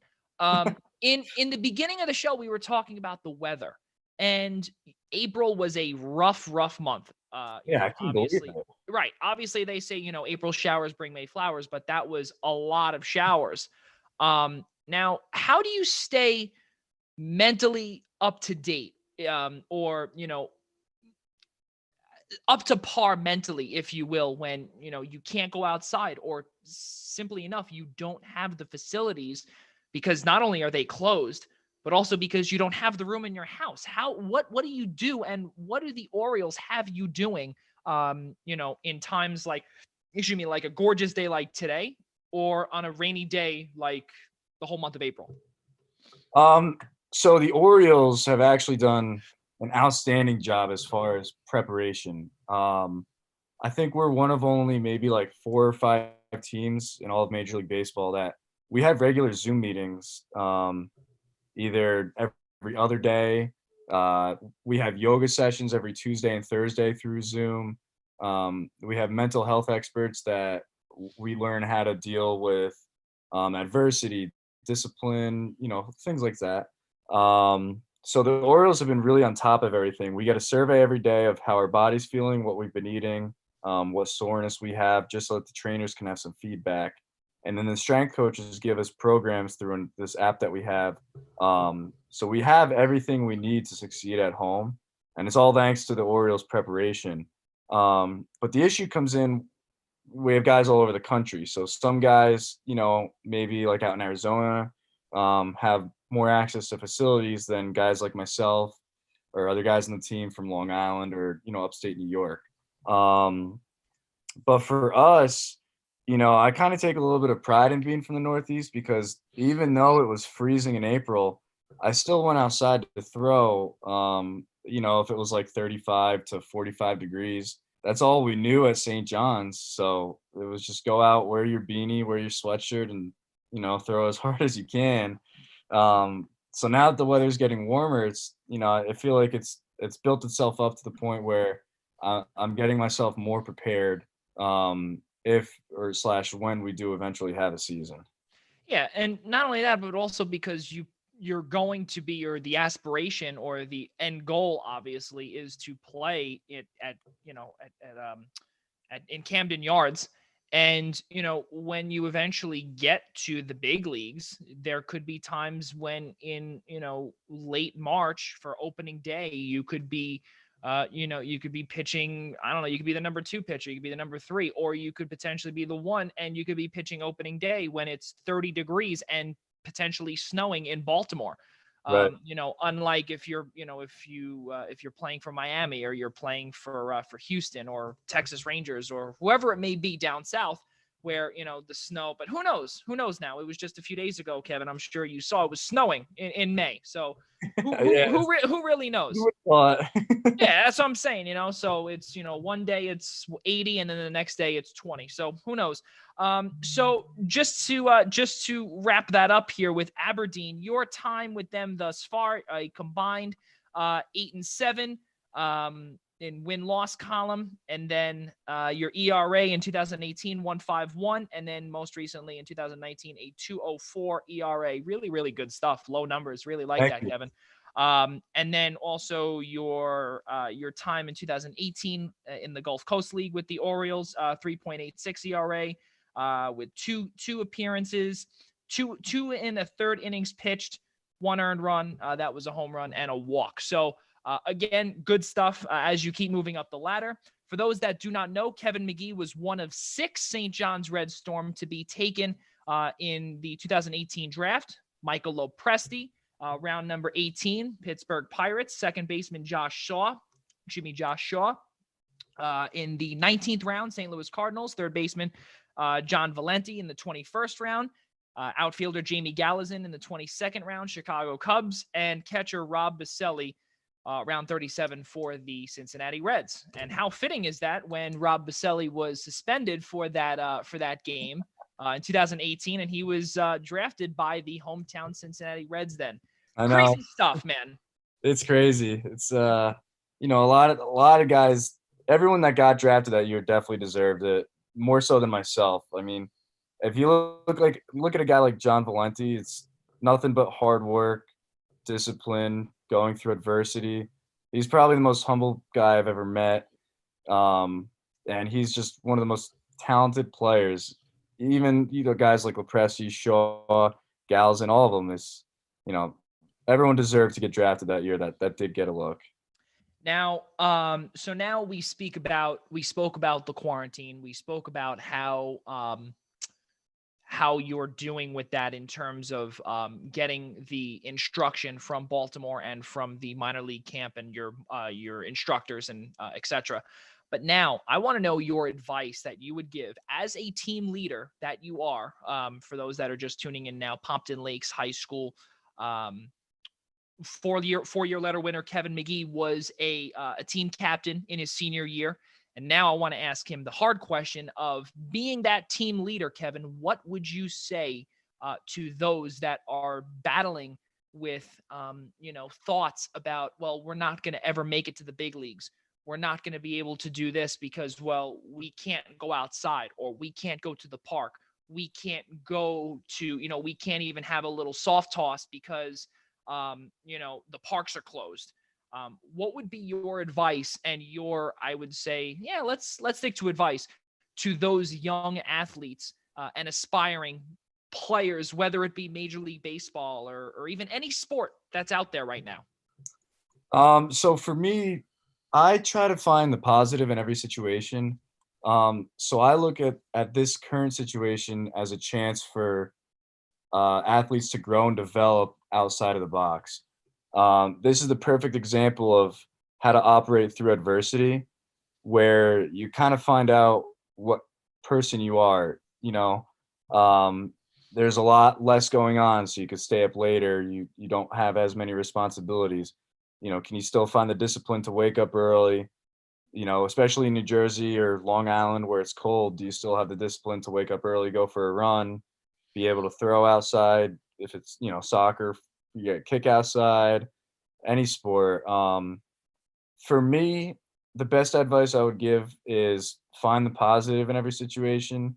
In the beginning of the show, we were talking about the weather, and April was a rough month. Yeah, I couldn't believe Obviously, it. right. Obviously, they say, April showers bring May flowers, but that was a lot of showers. Now, how do you stay mentally up to date, or up to par mentally, if you will, when you can't go outside, or simply enough, you don't have the facilities, because not only are they closed, but also because you don't have the room in your house? What do you do, and what do the Orioles have you doing, in times like, like a gorgeous day like today, or on a rainy day like the whole month of April? So the Orioles have actually done an outstanding job as far as preparation. I think we're one of only maybe like 4 or 5 teams in all of Major League Baseball that we have regular Zoom meetings, either every other day Uh, we have yoga sessions every Tuesday and Thursday through Zoom. We have mental health experts that we learn how to deal with adversity, discipline, things like that. So the Orioles have been really on top of everything. We get a survey every day of how our body's feeling, what we've been eating, what soreness we have, just so that the trainers can have some feedback. And then the strength coaches give us programs through this app that we have. So we have everything we need to succeed at home, and it's all thanks to the Orioles preparation. But the issue comes in, we have guys all over the country. So some guys, maybe like out in Arizona, have more access to facilities than guys like myself or other guys on the team from Long Island or, upstate New York. Um, but for us, I kind of take a little bit of pride in being from the Northeast because even though it was freezing in April, I still went outside to throw. If it was like 35 to 45 degrees, that's all we knew at St. John's. So it was just go out, wear your beanie, wear your sweatshirt, and throw as hard as you can. So now that the weather's getting warmer, I feel like it's built itself up to the point where I'm getting myself more prepared if or slash when we do eventually have a season. Yeah, and not only that, but also because you're going to be, or the aspiration or the end goal obviously is to play it at in Camden Yards. And when you eventually get to the big leagues, there could be times when in late March for opening day, you could be you could be pitching, I don't know, you could be the number 2 pitcher, you could be the number 3, or you could potentially be the 1, and you could be pitching opening day when it's 30 degrees and potentially snowing in Baltimore. Right. Unlike if if you're playing for Miami, or you're playing for Houston or Texas Rangers or whoever it may be down south, where the snow. But who knows? Who knows now? It was just a few days ago, Kevin. I'm sure you saw it was snowing in May. So Yeah. who really knows? Yeah, that's what I'm saying, So it's, one day it's 80 and then the next day it's 20. So who knows? So just to wrap that up here with Aberdeen, your time with them thus far, a combined 8-7 in win-loss column, and then your ERA in 2018 1.51, and then most recently in 2019 a 2.04 ERA. Really, really good stuff. Low numbers. Really like Thank that, you. Kevin. And then also your time in 2018 in the Gulf Coast League with the Orioles, 3.86 ERA, with two appearances, two in the third innings pitched, 1 earned run. That was a home run and a walk. So again, good stuff as you keep moving up the ladder. For those that do not know, Kevin Magee was one of 6 St. John's Red Storm to be taken in the 2018 draft. Michael Lopresti, round number 18, Pittsburgh Pirates. Second baseman Josh Shaw. In the 19th round, St. Louis Cardinals. Third baseman John Valenti in the 21st round. Outfielder Jamie Gallazin in the 22nd round, Chicago Cubs. And catcher Rob Baselli, round 37 for the Cincinnati Reds. And how fitting is that when Rob Baselli was suspended for that game in 2018, and he was drafted by the hometown Cincinnati Reds then. I know. Crazy stuff, man. It's crazy. It's a lot of guys, everyone that got drafted that year definitely deserved it, more so than myself. I mean, if you look at a guy like John Valenti, it's nothing but hard work, discipline, going through adversity. He's probably the most humble guy I've ever met. And he's just one of the most talented players. Even guys like Lopresti, Shaw, Gals, and all of them is everyone deserved to get drafted that year. That did get a look. Now, so now we spoke about the quarantine. We spoke about how you're doing with that in terms of getting the instruction from Baltimore and from the minor league camp and your instructors and etc. But now I want to know your advice that you would give as a team leader that you are, for those that are just tuning in now. Pompton Lakes High School, 4-year letter winner Kevin Magee was a team captain in his senior year. And now I want to ask him the hard question of being that team leader. Kevin, what would you say to those that are battling with, thoughts about, well, we're not going to ever make it to the big leagues. We're not going to be able to do this because, well, we can't go outside, or we can't go to the park. We can't go to, we can't even have a little soft toss because, the parks are closed. What would be your advice and I would say, yeah, let's stick to advice to those young athletes and aspiring players, whether it be Major League Baseball or even any sport that's out there right now? So for me, I try to find the positive in every situation. So I look at this current situation as a chance for athletes to grow and develop outside of the box. This is the perfect example of how to operate through adversity, where you kind of find out what person you are. Um, there's a lot less going on, so you could stay up later. You don't have as many responsibilities. Can you still find the discipline to wake up early? Especially in New Jersey or Long Island where it's cold, do you still have the discipline to wake up early, go for a run, be able to throw outside? If it's, soccer, you get kick outside, any sport. For me, the best advice I would give is find the positive in every situation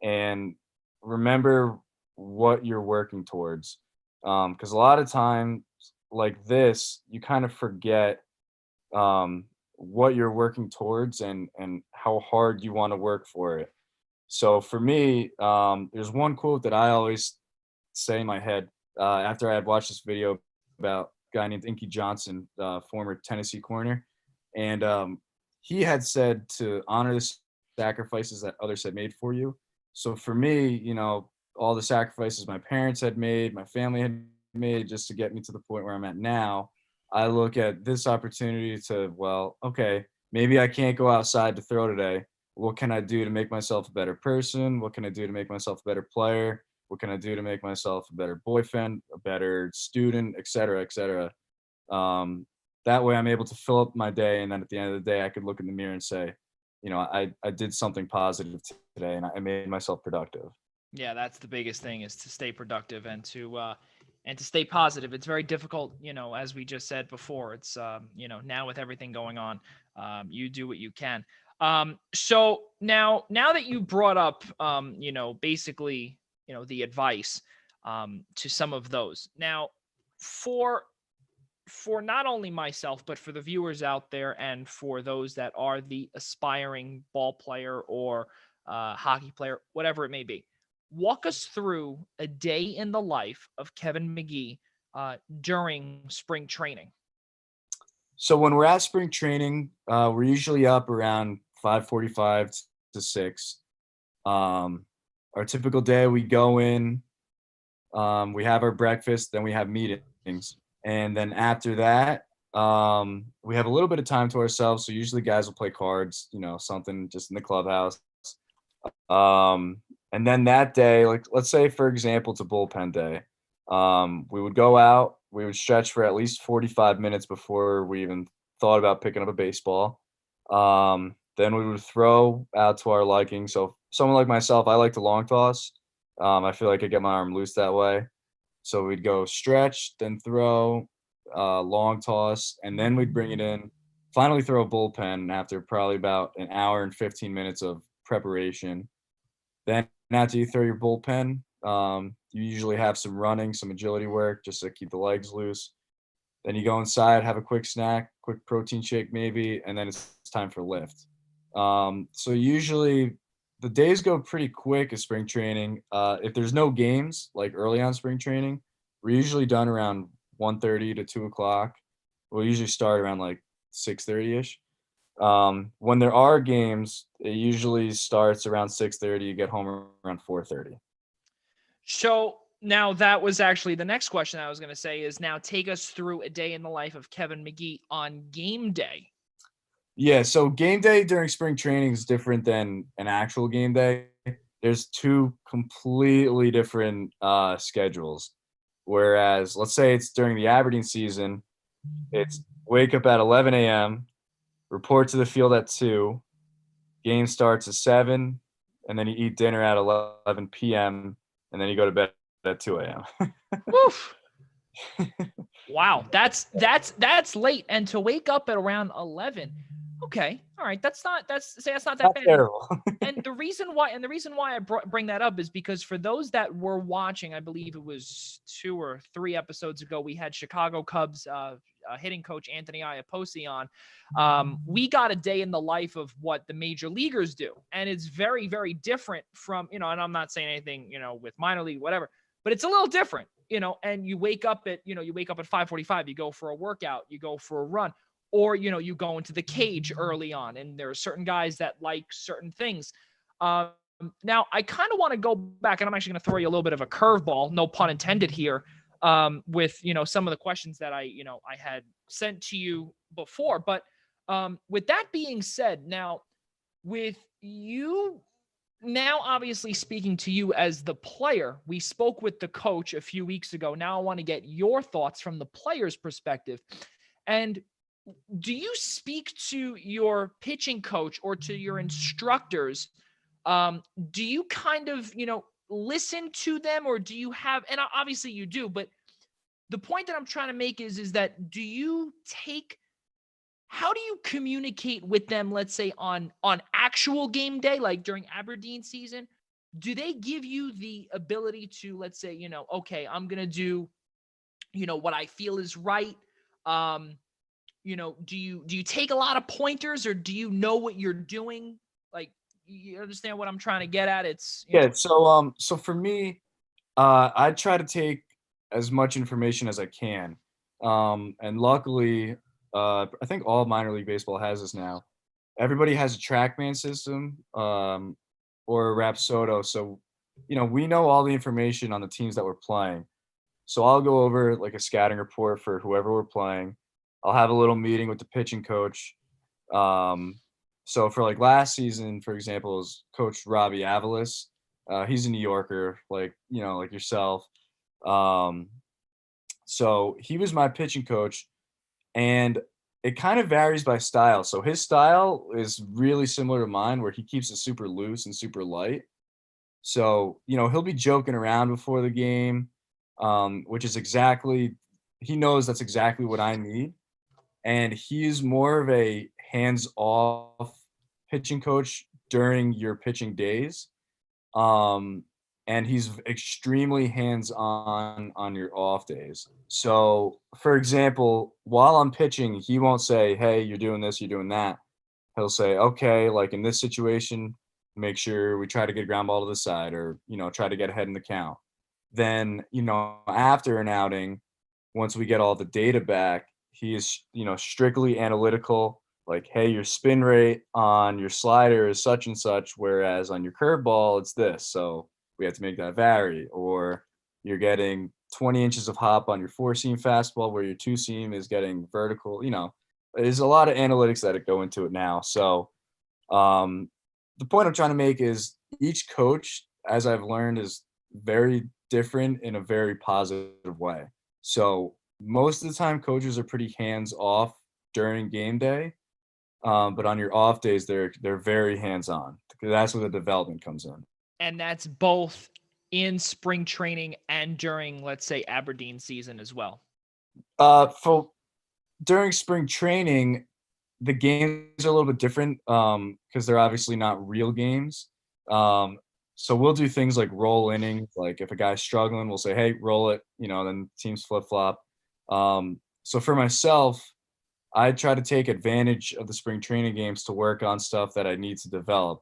and remember what you're working towards. Because a lot of time like this, you kind of forget um, what you're working towards and how hard you want to work for it. So for me, there's one quote that I always say in my head after I had watched this video about a guy named Inky Johnson, former Tennessee corner, and he had said to honor the sacrifices that others had made for you. So for me, all the sacrifices my parents had made, my family had made just to get me to the point where I'm at now, I look at this opportunity to, well, okay, maybe I can't go outside to throw today. What can I do to make myself a better person? What can I do to make myself a better player? What can I do to make myself a better boyfriend, a better student, et cetera, et cetera? Um, that way I'm able to fill up my day. And then at the end of the day, I could look in the mirror and say, I did something positive today and I made myself productive. Yeah, that's the biggest thing, is to stay productive and to stay positive. It's very difficult, as we just said before. It's now with everything going on, you do what you can. So now that you brought up basically, the advice to some of those. Now, for not only myself, but for the viewers out there and for those that are the aspiring ball player or hockey player, whatever it may be, walk us through a day in the life of Kevin Magee during spring training. So when we're at spring training, we're usually up around 5:45 to 6. Um, our typical day, we go in, we have our breakfast, then we have meetings. And then after that, we have a little bit of time to ourselves. So usually guys will play cards, something just in the clubhouse. And then that day, like let's say for example, it's a bullpen day. We would go out, we would stretch for at least 45 minutes before we even thought about picking up a baseball. Then we would throw out to our liking. So someone like myself, I like to long toss. I feel like I get my arm loose that way. So we'd go stretch, then throw, long toss, and then we'd bring it in. Finally, throw a bullpen after probably about an hour and 15 minutes of preparation. Then after you throw your bullpen, you usually have some running, some agility work just to keep the legs loose. Then you go inside, have a quick snack, quick protein shake maybe, and then it's time for lift. So usually the days go pretty quick at spring training. If there's no games like early on spring training, we're usually done around 1:30 to 2 o'clock. We'll usually start around like 6:30 ish. When there are games, it usually starts around 6:30. You get home around 4:30. So now that was actually the next question I was going to say, is now take us through a day in the life of Kevin Magee on game day. Yeah, so game day during spring training is different than an actual game day. There's two completely different schedules. Whereas, let's say it's during the Aberdeen season, it's wake up at 11 a.m., report to the field at 2, game starts at 7, and then you eat dinner at 11 p.m., and then you go to bed at 2 a.m. Woof. Wow, that's late, and to wake up at around 11. Okay, all right, that's not that Not bad. terrible. And the reason why I bring that up is because for those that were watching, I believe it was 2 or 3 episodes ago, we had Chicago Cubs hitting coach Anthony Iapoce on. We got a day in the life of what the major leaguers do, and it's very, very different from, and I'm not saying anything, with minor league, whatever, but it's a little different, and you wake up at 5:45, you go for a workout, you go for a run, or you go into the cage early on, and there are certain guys that like certain things. um, Now I kind of want to go back, and I'm actually going to throw you a little bit of a curveball, no pun intended here, with some of the questions that I had sent to you before. But with that being said, now with you, now obviously speaking to you as the player, we spoke with the coach a few weeks ago. Now I want to get your thoughts from the player's perspective. And do you speak to your pitching coach or to your instructors? Do you kind of, listen to them, or do you have, and obviously you do, but the point that I'm trying to make is that how do you communicate with them, let's say on actual game day, like during Aberdeen season? Do they give you the ability to, let's say, okay, I'm going to do, what I feel is right? Um, do you take a lot of pointers, or do you know what you're doing? Like, you understand what I'm trying to get at? It's, Yeah. So for me, I try to take as much information as I can. And luckily, I think all minor league baseball has this now. Everybody has a TrackMan system, or a Rapsodo. So, we know all the information on the teams that we're playing. So I'll go over like a scouting report for whoever we're playing. I'll have a little meeting with the pitching coach. Um, so for like last season, for example, is Coach Robbie Avalos. He's a New Yorker, like like yourself. Um, so he was my pitching coach, and it kind of varies by style. So his style is really similar to mine, where he keeps it super loose and super light. So, he'll be joking around before the game, which is exactly, he knows that's exactly what I need. And he's more of a hands off pitching coach during your pitching days. Um, and he's extremely hands on your off days. So, for example, while I'm pitching, he won't say, "Hey, you're doing this, you're doing that." He'll say, "Okay, like in this situation, make sure we try to get a ground ball to the side, or try to get ahead in the count." Then, after an outing, once we get all the data back, he is, strictly analytical. Like, hey, your spin rate on your slider is such and such, whereas on your curveball, it's this. So we have to make that vary. Or you're getting 20 inches of hop on your four seam fastball, where your two seam is getting vertical. There's a lot of analytics that go into it now. So um, the point I'm trying to make is each coach, as I've learned, is very different in a very positive way. So most of the time, coaches are pretty hands off during game day, but on your off days, they're very hands on. That's where the development comes in. and that's both in spring training and during, let's say, Aberdeen season as well. For during spring training, the games are a little bit different because they're obviously not real games. Um, so we'll do things like roll innings. Like if a guy's struggling, we'll say, "Hey, roll it." Then teams flip flop. So for myself, I try to take advantage of the spring training games to work on stuff that I need to develop.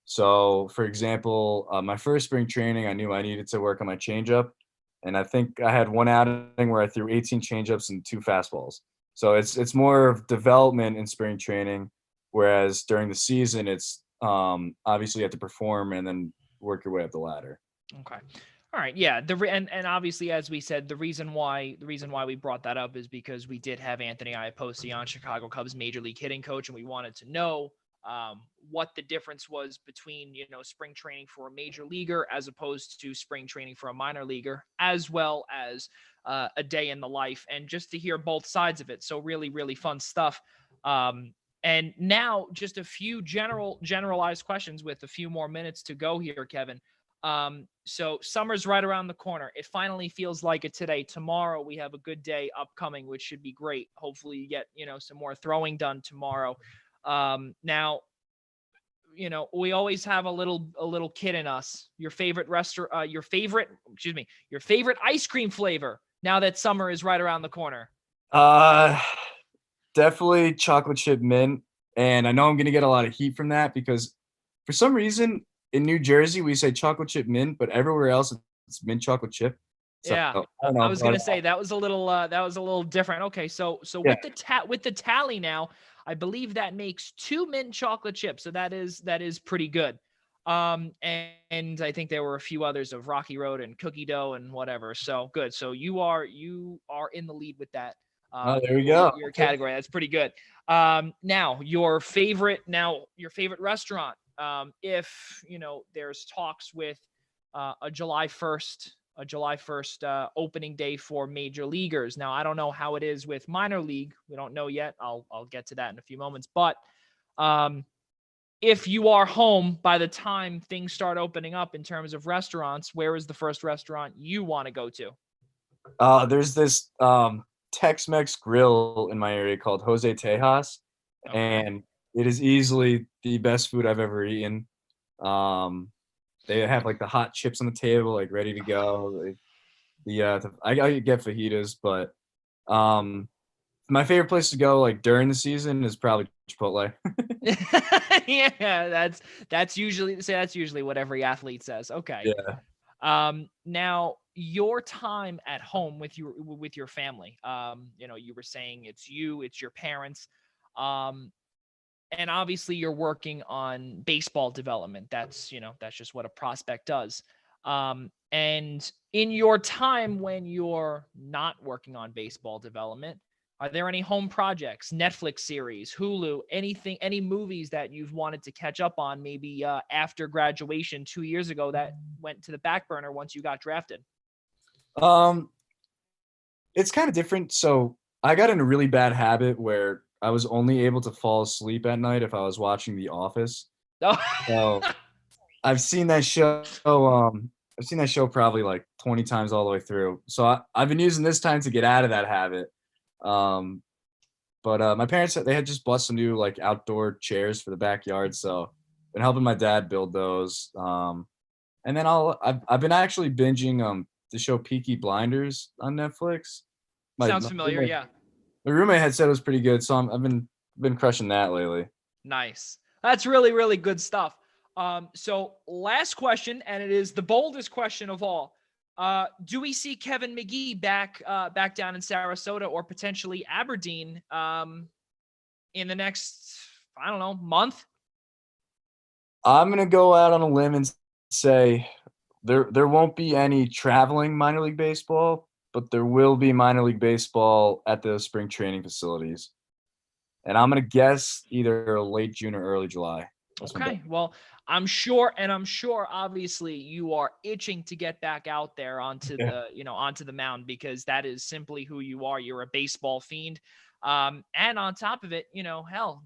So, for example, my first spring training, I knew I needed to work on my changeup, and I think I had one outing where I threw 18 changeups and two fastballs. So it's more of development in spring training, whereas during the season, it's obviously you have to perform and then work your way up the ladder. Okay. All right. Yeah. And obviously, as we said, the reason why we brought that up is because we did have Anthony Iapoce on, Chicago Cubs major league hitting coach, and we wanted to know what the difference was between spring training for a major leaguer as opposed to spring training for a minor leaguer, as well as a day in the life, and just to hear both sides of it. So really, really fun stuff. And now just a few generalized questions with a few more minutes to go here, Kevin. So summer's right around the corner. It finally feels like it today. Tomorrow we have a good day upcoming, which should be great. Hopefully you get, some more throwing done tomorrow. Now, we always have a little kid in us. Your favorite restaurant, your favorite ice cream flavor. Now that summer is right around the corner. Uh, Definitely chocolate chip mint, and I know I'm gonna get a lot of heat from that because for some reason in New Jersey we say chocolate chip mint, but everywhere else it's mint chocolate chip. So Yeah, I don't I know, was but gonna say that was a little different. Okay, so yeah. with the tally now, I believe that makes 2 mint chocolate chips. So that is pretty good. And I think there were a few others of Rocky Road and Cookie Dough and whatever. So good. So you are in the lead with that. Oh, there we Your go. your Okay. category. That's pretty good. Now your favorite restaurant. If there's talks with a July 1st opening day for major leaguers. Now, I don't know how it is with minor league. We don't know yet. I'll get to that in a few moments. But if you are home by the time things start opening up in terms of restaurants, where is the first restaurant you want to go to? There's this Tex-Mex grill in my area called Jose Tejas, Okay. and it is easily the best food I've ever eaten. Um, they have like the hot chips on the table, like ready to go. I get fajitas, but um, my favorite place to go like during the season is probably Chipotle. Yeah, that's usually what every athlete says. Okay. Yeah. Now your time at home with your family. You were saying it's your parents. Um, and obviously you're working on baseball development. That's just what a prospect does. And in your time when you're not working on baseball development, are there any home projects, Netflix series, Hulu, anything, any movies that you've wanted to catch up on maybe after graduation 2 years ago that went to the back burner once you got drafted? Um, it's kind of different. So I got in a really bad habit where I was only able to fall asleep at night if I was watching The Office. Oh. So I've seen that show. I've seen that show probably like 20 times all the way through. So I've been using this time to get out of that habit. Um, but my parents they had just bought some new like outdoor chairs for the backyard, so been helping my dad build those. And then I've been actually binging the show Peaky Blinders on Netflix. My Sounds my familiar. roommate, Yeah. my roommate had said it was pretty good, so I've been crushing that lately. Nice. That's really, really good stuff. So last question, and it is the boldest question of all. Do we see Kevin Magee back down in Sarasota or potentially Aberdeen in the next, I don't know, month? I'm gonna go out on a limb and say there won't be any traveling minor league baseball, but there will be minor league baseball at the spring training facilities. And I'm gonna guess either late June or early July. That's my bet. Okay. Well, I'm sure obviously you are itching to get back out there onto Yeah. the mound because that is simply who you are. You're a baseball fiend. And on top of it, hell,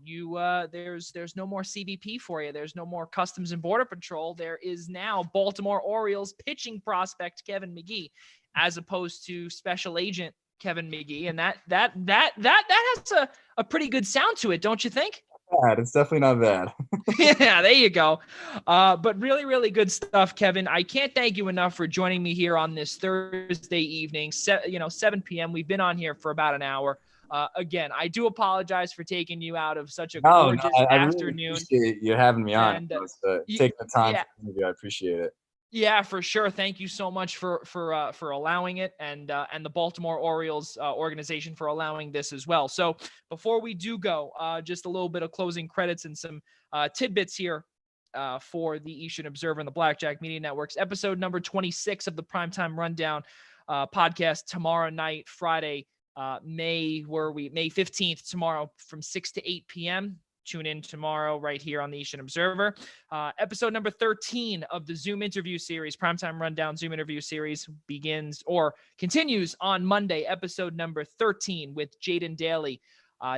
there's no more CBP for you. There's no more Customs and Border Patrol. There is now Baltimore Orioles pitching prospect Kevin Magee, as opposed to special agent Kevin Magee, and that has a pretty good sound to it, don't you think? Bad. It's definitely not bad. Yeah, there you go. But really, really good stuff, Kevin. I can't thank you enough for joining me here on this Thursday evening, 7 p.m. We've been on here for about an hour. Again, I do apologize for taking you out of such a No, gorgeous I really afternoon. appreciate you having me on. And Taking the time yeah, for the interview. I appreciate it. yeah, for sure. Thank you so much for allowing it, and the Baltimore Orioles organization for allowing this as well. So before we do go, just a little bit of closing credits and some tidbits here for the Eastern Observer and the Blackjack Media Networks. Episode number 26 of the Primetime Rundown podcast tomorrow night, Friday, May 15th, tomorrow from 6 to 8 p.m. Tune in tomorrow right here on the Eastern Observer. Episode number 13 of the Zoom interview series, Primetime Rundown Zoom interview series, begins or continues on Monday, episode number 13 with Jaden Daly,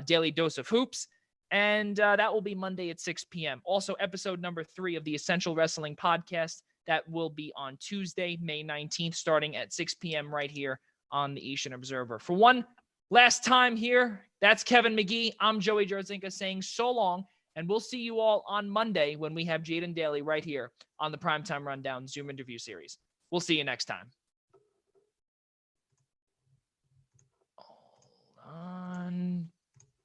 Daily Dose of Hoops. And that will be Monday at 6 p.m. Also, episode number 3 of the Essential Wrestling Podcast That will be on Tuesday, May 19th, starting at 6 p.m. right here on the Eastern Observer. For one last time here, that's Kevin Magee. I'm Joey Jarzynka saying so long, and we'll see you all on Monday when we have Jaden Daly right here on the Primetime Rundown Zoom interview series. We'll see you next time.